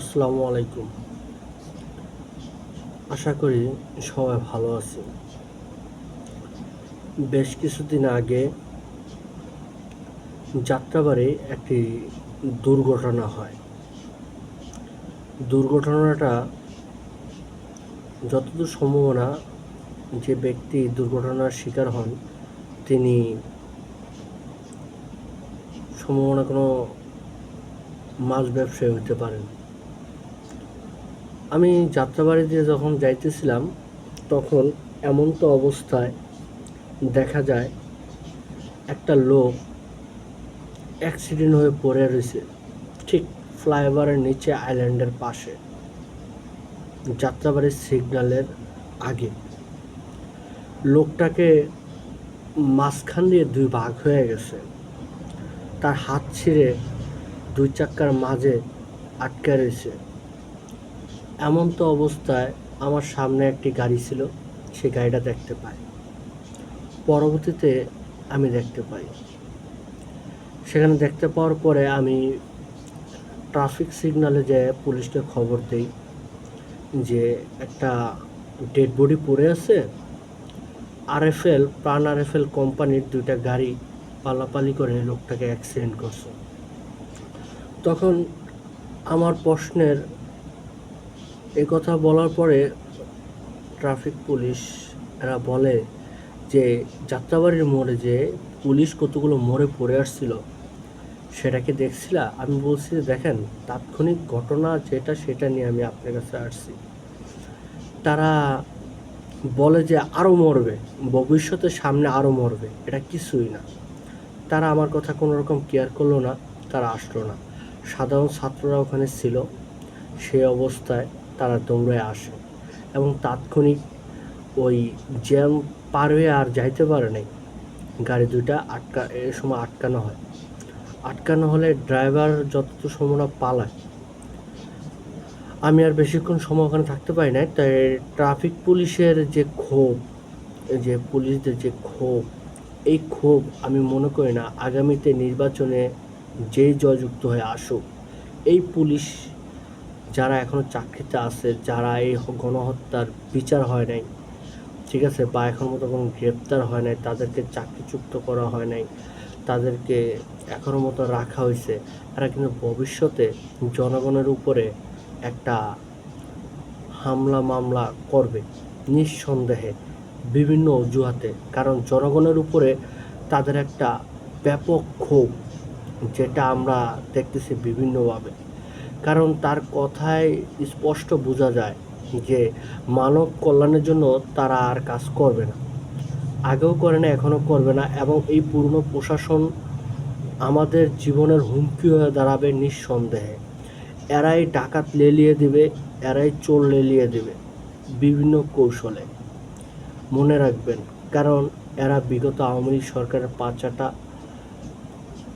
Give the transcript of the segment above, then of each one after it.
আসসালামু আলাইকুম। আশা করি সবাই ভালো আছে। বেশ কিছুদিন আগে যাত্রাবাড়ে একটি দুর্ঘটনা হয়। দুর্ঘটনাটা যতদূর সম্ভাবনা যে ব্যক্তি দুর্ঘটনার শিকার হন তিনি সম্ভাবনা কোনো মাছ ব্যবসায়ী হতে পারেন। আমি যাত্রাবাড়ি দিয়ে যখন যাইতেছিলাম তখন এমন তো অবস্থায় দেখা যায় একটা লোক অ্যাক্সিডেন্ট হয়ে পড়ে রয়েছে ঠিক ফ্লাইওভারের নিচে আইল্যান্ডের পাশে, যাত্রাবাড়ির সিগন্যালের আগে। লোকটাকে মাঝখান দিয়ে দুই ভাগ হয়ে গেছে, তার হাত ছিঁড়ে দুই চাক্কার মাঝে আটকে রয়েছে। এমন তো অবস্থায় আমার সামনে একটি গাড়ি ছিল, সেই গাড়িটা দেখতে পাই। পরবর্তীতে আমি দেখতে পাই, সেখানে দেখতে পাওয়ার পরে আমি ট্রাফিক সিগন্যালে যেয়ে পুলিশকে খবর দিই যে একটা ডেড বডি পড়ে আছে। প্রাণ আরএফএল কোম্পানির দুইটা গাড়ি পালাপালি করে লোকটাকে অ্যাক্সিডেন্ট করছে। তখন আমার প্রশ্নের এ কথা বলার পরে ট্রাফিক পুলিশ এরা বলে যে যাত্রাবাড়ির মোড়ে যে পুলিশ কতগুলো মোড়ে পড়ে আসছিল সেটা কি দেখছিলা? আমি বলছি যে দেখেন, তাৎক্ষণিক ঘটনা যেটা সেটা নিয়ে আমি আপনার কাছে আসছি। তারা বলে যে আরও মরবে, ভবিষ্যতে সামনে আরও মরবে, এটা কিছুই না। তারা আমার কথা কোনো রকম কেয়ার করলো না, তারা আসলো না। সাধারণ ছাত্ররা ওখানে ছিল, সে অবস্থায় তারা দৌড়ে আসে এবং তাৎক্ষণিক ওই জ্যাম পার হয়ে আর যাইতে পারে নাই, গাড়ি দুইটা এ সময় আটকানো হয়। আটকানো হলে ড্রাইভার যতটুকু সম্ভাবনা পালায়। আমি আর বেশিক্ষণ সময় ওখানে থাকতে পারি না। তাই ট্রাফিক পুলিশের যে ক্ষোভ, যে পুলিশদের যে ক্ষোভ, এই ক্ষোভ আমি মনে করি না আগামীতে নির্বাচনে যেই জয়যুক্ত হয়ে আসুক, এই পুলিশ যারা এখনও চাকরিতে আছে, যারা এই গণহত্যার বিচার হয় নাই, ঠিক আছে, বা এখন মতো কোনো গ্রেপ্তার হয় নাই, তাদেরকে চাকরিচ্যুত করা হয় নাই, তাদেরকে এখনও মতো রাখা হয়েছে, এরা কিন্তু ভবিষ্যতে জনগণের উপরে একটা হামলা মামলা করবে নিঃসন্দেহে, বিভিন্ন অজুহাতে। কারণ জনগণের উপরে তাদের একটা ব্যাপক ক্ষোভ, যেটা আমরা দেখতেছি বিভিন্নভাবে। কারণ তার কথায় স্পষ্ট বোঝা যায় যে মানব কল্যাণের জন্য তারা আর কাজ করবে না, আগেও করে না, এখনও করবে না। এবং এই পুরনো প্রশাসন আমাদের জীবনের হুমকি হয়ে দাঁড়াবে নিঃসন্দেহে। এরাই ডাকাত লেলিয়ে দিবে, এরাই চোর লেলিয়ে দিবে বিভিন্ন কৌশলে, মনে রাখবেন। কারণ এরা বিগত আওয়ামী লীগ সরকারের 5টা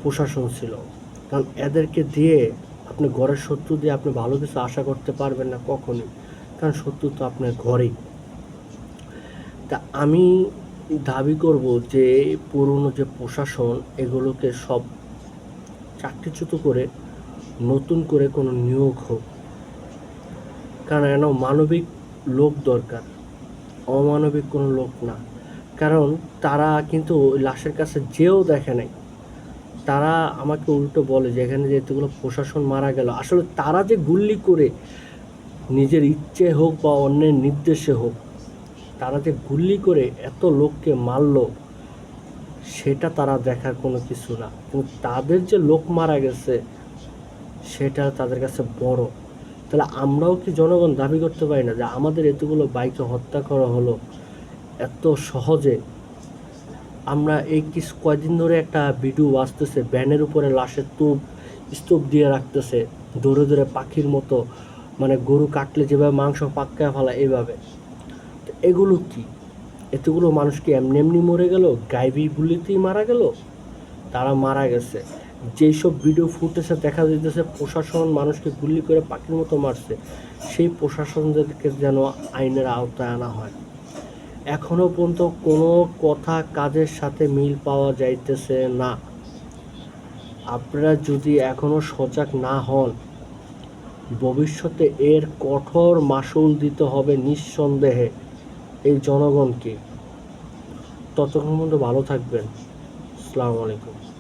প্রশাসন ছিল। কারণ এদেরকে দিয়ে আপনি ঘরের শত্রু দিয়ে আপনি ভালো কিছু আশা করতে পারবেন না কখনই, কারণ শত্রু তো আপনার ঘরেই। তা আমি দাবি করব যে পুরনো যে প্রশাসন, এগুলোকে সব চাকরিচ্যুত করে নতুন করে কোনো নিয়োগ হোক। কারণ এন মানবিক লোক দরকার, অমানবিক কোনো লোক না। কারণ তারা কিন্তু ওই লাশের কাছে যেও দেখে নাই। তারা আমাকে উল্টো বলে যে এখানে যে এতগুলো প্রশাসন মারা গেল, আসলে তারা যে গুল্লি করে নিজের ইচ্ছে হোক বা অন্যের নির্দেশে হোক, তারা যে গুল্লি করে এত লোককে মারল, সেটা তারা দেখার কোনো কিছু না। কিন্তু তাদের যে লোক মারা গেছে সেটা তাদের কাছে বড়। তাহলে আমরাও কি জনগণ দাবি করতে পারি না যে আমাদের এতগুলো বাইকে হত্যা করা হলো এত সহজে? আমরা এই কয়দিন ধরে একটা ভিডিও আসতেছে, ব্যানের উপরে লাশের স্তূপ দিয়ে রাখতেছে, দৌড়ে দৌড়ে পাখির মতো, মানে গরু কাটলে যেভাবে মাংস পাক্কায় ফেলা, এইভাবে। তো এগুলো কি? এতগুলো মানুষ কি এমনি এমনি মরে গেল? গাইবি গুলিতেই মারা গেল? তারা মারা গেছে। যেই সব ভিডিও ফুটেজে দেখা যাইতেছে প্রশাসন মানুষকে গুলি করে পাখির মতো মারছে, সেই প্রশাসনদেরকে যেন আইনের আওতায় আনা হয়। এখনও পর্যন্ত কোনো কথা কাজের সাথে মিল পাওয়া যাইতেছে না। আপনারা যদি এখনও সজাগ না হন, ভবিষ্যতে এর কঠোর মাশুল দিতে হবে নিঃসন্দেহে এই জনগণকে। ততক্ষণ পর্যন্ত ভালো থাকবেন। আসসালামু আলাইকুম।